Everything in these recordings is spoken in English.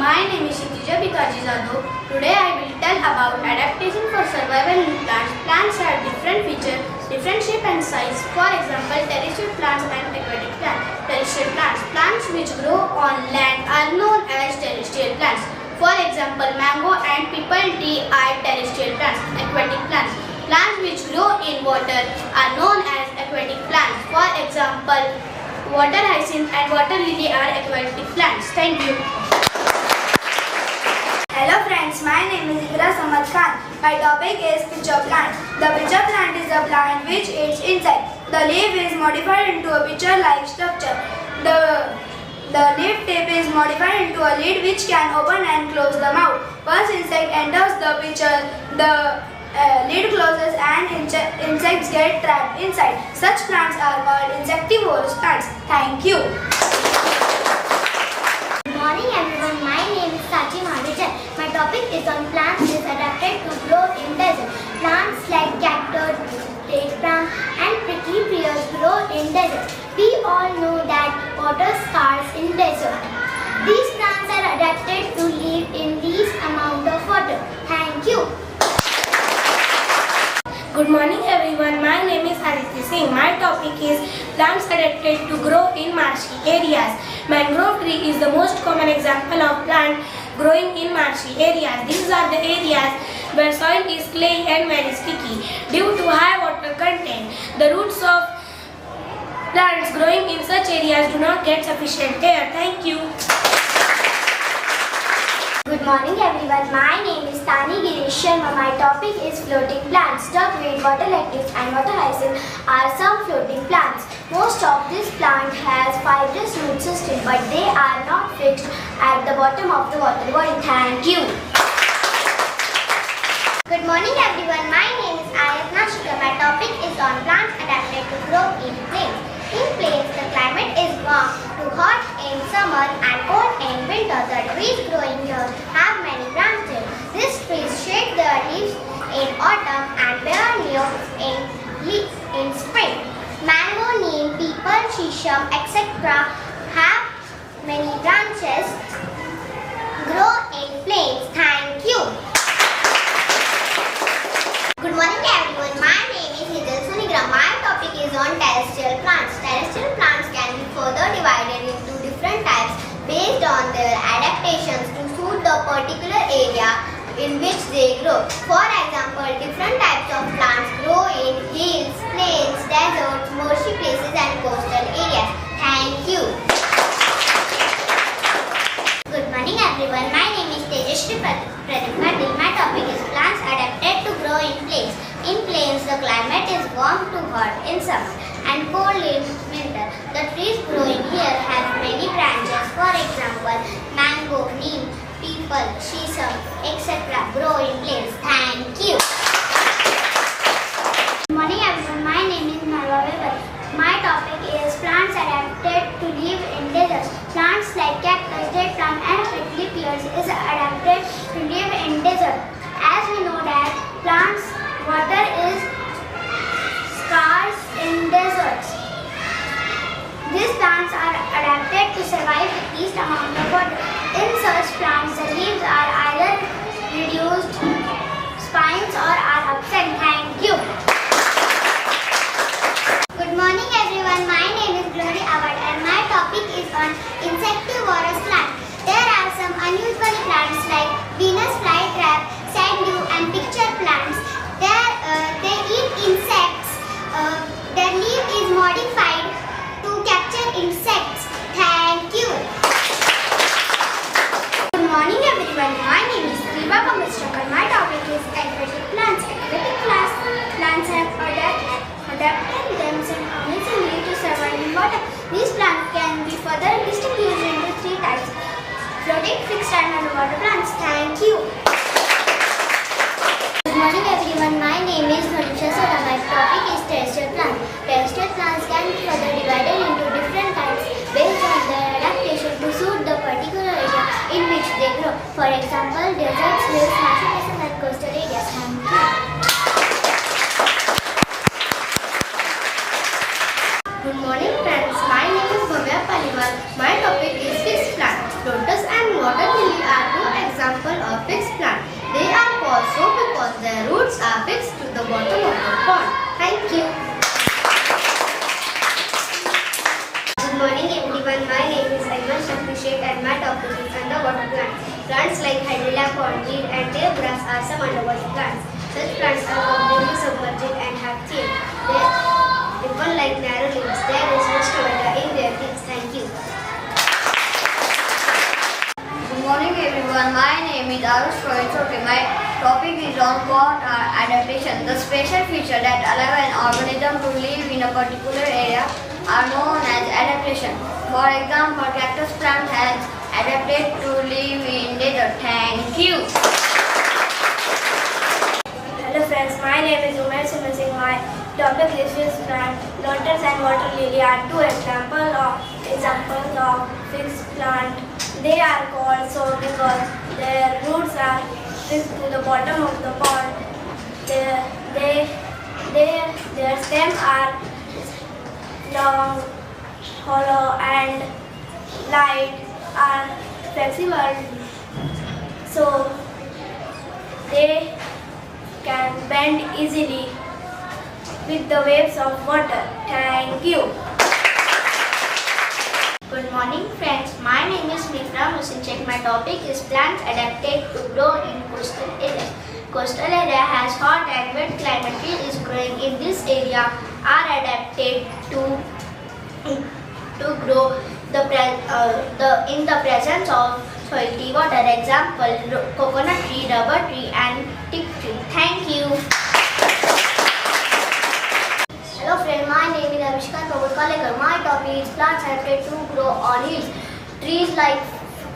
my name is Shitija Bikaji Jadhav. Today I will tell about adaptation for survival in plants. Plants have different features, different shape and size. For example, terrestrial plants and aquatic plants. Terrestrial plants, plants which grow on land are known as terrestrial plants. For example, mango and people tree are terrestrial plants. Aquatic plants, plants which grow in water are known as aquatic plants. For example, water hyacinth and water lily are aquatic plants. Thank you. Hello friends, my name is Ikra Samad Khan. My topic is pitcher plant. The pitcher plant is a plant which eats insects. The leaf is modified into a pitcher-like structure. The leaf tip is modified into a lid which can open and close the mouth. Once insect enters the pitcher, the lid closes and insects get trapped inside. Such plants are called insectivorous plants. Thank you. Good morning everyone, my name is Sachi Mahavijan. My topic is on plants is adapted to grow in desert. Plants like cactus, date palm and prickly pears grow in desert. We all know that water scarce in desert. These plants are adapted to live in least amount of water. Thank you. Good morning everyone, my name is Aditi Singh. My topic is plants adapted to grow in marshy areas. Mangrove tree is the most common example of plant growing in marshy areas. These are the areas where soil is clay and very sticky. Due to high water content, the roots of plants growing in such areas do not get sufficient air. Thank you. Good morning everyone, my name is Tani Girish Sharma. My topic is floating plants. Duckweed, water lettuce and water hyacinth are some floating plants. Most of this plant has fibrous root system but they are not fixed at the bottom of the water body. Thank you. Good morning everyone, my name is Ayat Nashika. My topic is on plants adapted to grow in plains. In plains, the climate is warm to hot in summer and cold in winter. The trees growing here have many branches. These trees shed their leaves in autumn and bear leaves in spring. Mango, neem, peepal, shisham, etc. have many branches grow in plains. Thank you. Good morning everyone, my name is Hidal Sunigram. My topic is on terrestrial plants. Terrestrial plants can be further divided into different types based on their adaptations to suit the particular area in which they grow. For example, different types of plants grow in hills, plains, deserts, marshy places and coastal areas. Thank you. Good morning everyone, my name is Tejashree Pradeep Patil. My topic is plants adapted to grow in plains. In plains, the climate is warm to hot in summer and cold in winter. The trees growing here have many branches. For example, mango, neem, peepal, shisham, etc. grow in plains. Thank you. Good morning everyone, my name is Nalva Weber. My topic is plants adapted to live in deserts. Plants like cactus, date palm and prickly pears is adapted to live in desert. As we know that water is scarce in deserts. These plants are adapted to survive with least amount of water. In such plants, the leaves are either reduced, spines or are absent. Thank you. Good morning everyone, my name is Glory Awad and my topic is on insectivorous plants. There are some unusual plants like Venus flytrap, sanddew and picture plants. They eat insects. Their leaf is modified to capture insects. Thank you. Good morning everyone, my name is Riva Kamishakar. My topic is aquatic plants. Aquatic plants have adapted themselves amazingly to survive in water. These plants can be further distinguished into three types: floating, fixed and underwater plants. Thank you. Good morning everyone, my name is Manisha Soda. My topic is terrestrial plants. Terrestrial plants can be further divided into different types based on their adaptation to suit the particular area in which they grow. For example, deserts, hills, marshy places and coastal areas. Thank you. Good morning friends, my name is Bhavya Paliwal. My topic is fixed plants. Lotus and water lily are Abhishek and my topic is underwater plants. Plants like hydrilla, pondweed and tail grass are some underwater plants. Such plants are completely submerged and have chain. They ribbon like narrow leaves. There is no stomata in their leaves. Thank you. Good morning everyone, my name is Arush Provisoke. My topic is on water adaptation. The special feature that allow an organism to live in a particular area are known as adaptation. For example, cactus plant has adapted to live in desert. Thank you. Hello friends, my name is Umer Singh. My topic is fish plant. Lotus and water lily are two examples of fixed plant. They are called so because their roots are fixed to the bottom of the pot. Their stems are long, hollow and light, are flexible, so they can bend easily with the waves of water. Thank you. Good morning friends, my name is Mitra Musinchek. My topic is plants adapted to grow in coastal areas. Coastal area has hot and wet climate. Tree is growing in this area are adapted to grow in the presence of salty water. Example, coconut tree, rubber tree and teak tree. Thank you. Hello friend, my name is Avishkar Kalekar. My topic is plants adapted to grow on hills. Trees like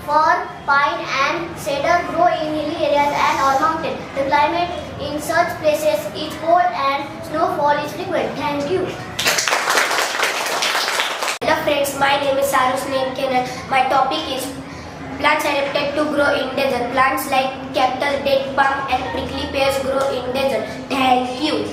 fir, pine and cedar grow in hilly areas and on mountains. The climate in such places is cold and snowfall is frequent. Thank you. Hello friends, my name is Sarusneen Kenan. My topic is plants adapted to grow in desert. Plants like cactus, date palm and prickly pears grow in desert. Thank you.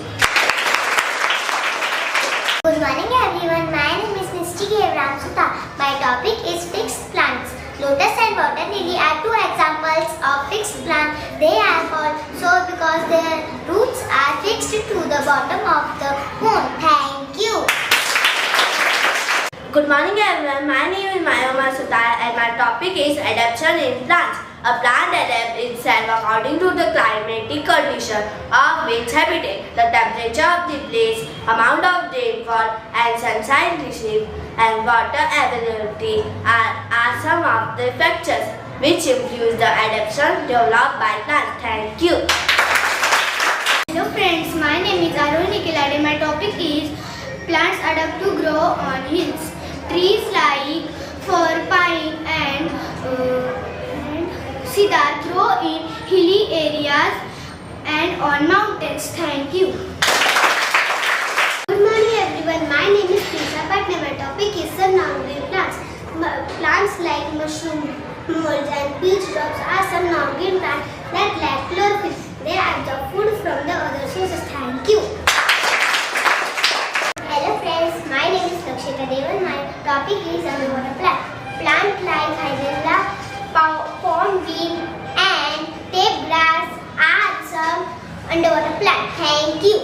Good morning everyone, my name is Nishti Abraham Sutta. My topic is fixed plants. Lotus and water lily are two examples of fixed plants. They are called so because their roots are fixed to the bottom of the moon. Thank you. Good morning everyone, my name is Mayoma Sutar and my topic is adaptation in plants. A plant adapts itself according to the climatic condition of its habitat. The temperature of the place, amount of rainfall and sunshine received and water availability are some of the factors which influence the adaptation developed by plants. Thank you. Hello friends, my name is Arun Nikilade. My topic is plants adapt to grow on hills. Trees like fir, pine and cedar grow in hilly areas and on mountains. Thank you. Good morning everyone, my name is Prisha Patna. My topic is some non-green plants. Plants like mushroom, molds and peach drops are some non-green plants that lack chlorophyll. They absorb food from the other sources. Thank you. Hello friends, my name is Lakshita Devan. My topic is underwater plant. Plants like hydrilla, pondweed and tape grass are some underwater plants. Thank you.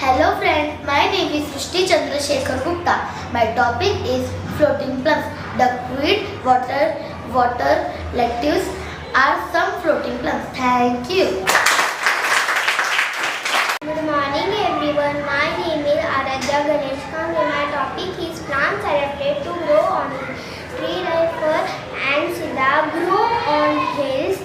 Hello friends, my name is Srishti Chandrasekhar Gupta. My topic is floating plants. Duckweed, water lettuce are some floating plants. Thank you. Good morning everyone, my name is Aradhya Ganesh Kamble. My topic is plants adapted to grow on tree like fir and cedar grow on hills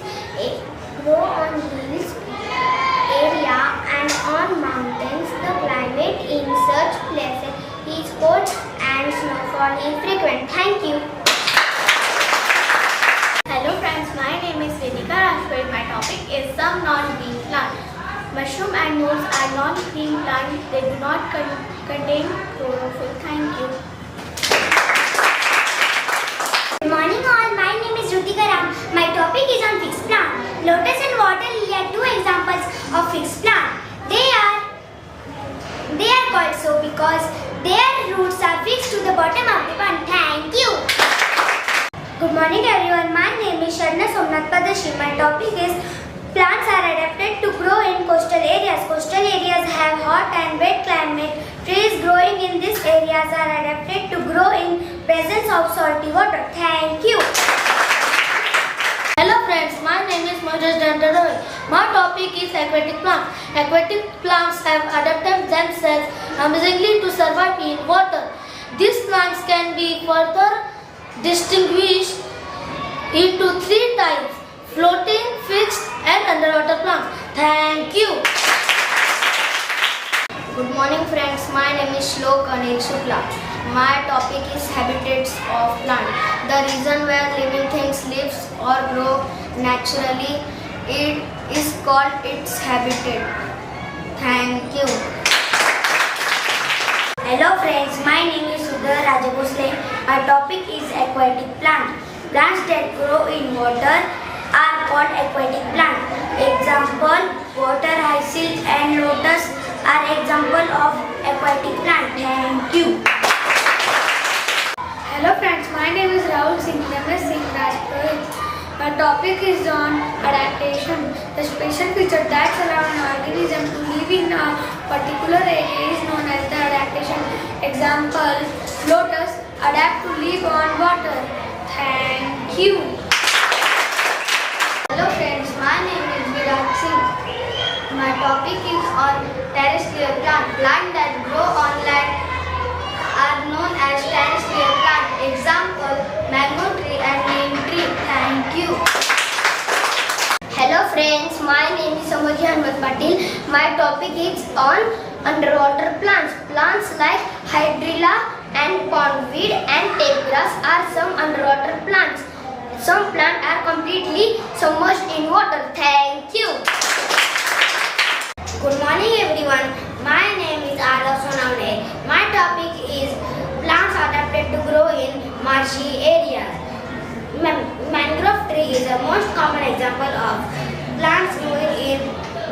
area and on mountains. The climate in such places is cold and snowfall is frequent. Thank you. Hello friends, my name is Vedika Rajpuri. My topic is some non-green plants. Mushroom and molds are non-green plants. They do not contain chlorophyll. Thank you. Good morning all, my name is Rutika Ram. My topic is on fixed plant. Lotus and water lily are two examples of fixed plant. They are called so because their roots are fixed to the bottom of the pond. Thank you. Good morning everyone, my name is Sharna Somnath Padashi. My topic is plants are adapted to grow in coastal areas. Coastal areas have hot and wet climate. Trees growing in these areas are adapted to grow in presence of salty water. Thank you. Hello friends, my name is Mojas Dandaroy. My topic is aquatic plants. Aquatic plants have adapted themselves amazingly to survive in water. These plants can be further distinguished into three types: floating, fixed and underwater plants. Thank you. Good morning friends, my name is Shlok Anil Shukla. My topic is habitats of plant. The region where living things live or grow naturally, it is called its habitat. Thank you. Hello friends, my name is Sudhar Rajagosle. My topic is aquatic plants. Plants that grow in water are called aquatic plants. Example, water hyacinth and lotus are example of aquatic plant. Thank you. Hello friends, my name is Rahul Singh, MS Singh Rajpuri. My topic is on adaptation. The special feature that allows an organism to live in a particular area is known as the adaptation. Example, lotus adapt to live on water. Thank you. Hello friends, my name is Virat Singh. My topic is on terrestrial plant. Plants that grow on land are known as terrestrial plant. Example, mango tree and neem tree. Thank you. Hello friends, my name is Samoji Ahmed Patil. My topic is on underwater plants. Plants like hydrilla and pondweed and tape grass are some underwater plants. Some plants are completely submerged in water. Thank you. Good morning everyone. My name is Arav Sonavne. My topic is plants adapted to grow in marshy areas. Mangrove tree is the most common example of plants growing in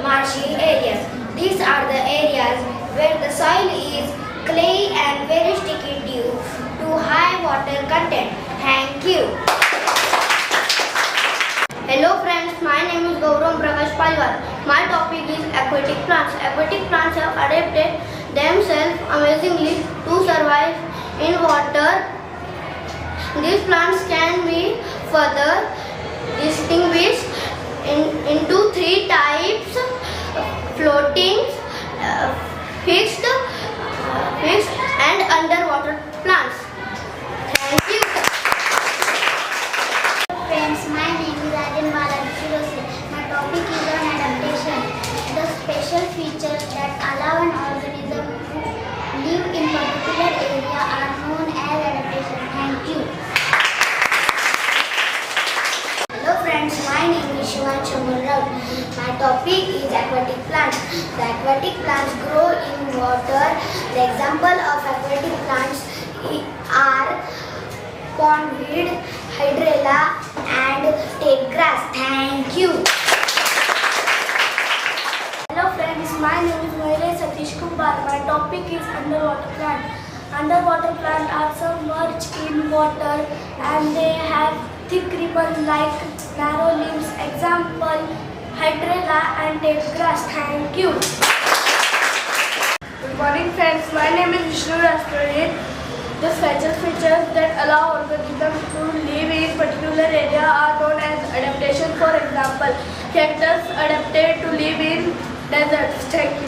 marshy areas. These are the areas where the soil is clay and very sticky due to high water content. Thank you. Hello friends, my name is Gauram Prakash Palwar. My topic is aquatic plants. Aquatic plants have adapted themselves amazingly to survive in water. These plants can be further distinguished into three types: floating, fixed and underwater plants. Thank you. Friends, my name is Aryan Balaji Shirose. My topic is on adaptation. The special features that allow an organism to live in particular area are known as adaptation. Thank you. Hello friends, my name is Shivan Shamal Rao. My topic is aquatic plants. The aquatic plants grow in water. The example of aquatic plants are pondweed, hydrilla and tape grass. Thank you. Hello friends, my name is Mahile Satish Kumar. My topic is underwater plant. Underwater plants are submerged in water and they have thick ribbon like narrow leaves. Example, hydrilla and tape grass. Thank you. Good morning friends, my name is Vishnu Rajpuri. The special features that allow organisms to live in particular area are known as adaptation. For example, cactus adapted to live in deserts. Thank you.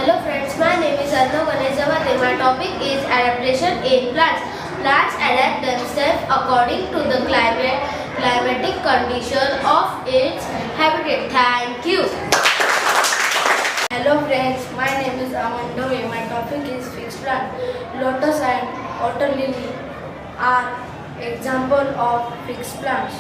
Hello friends, my name is Arnav Ganeshwar. My topic is adaptation in plants. Plants adapt themselves according to the climatic condition of its habitat. Thank you. Hello friends, my name is Aman Dove. My topic is fixed plant. Lotus and water lily are example of fixed plants.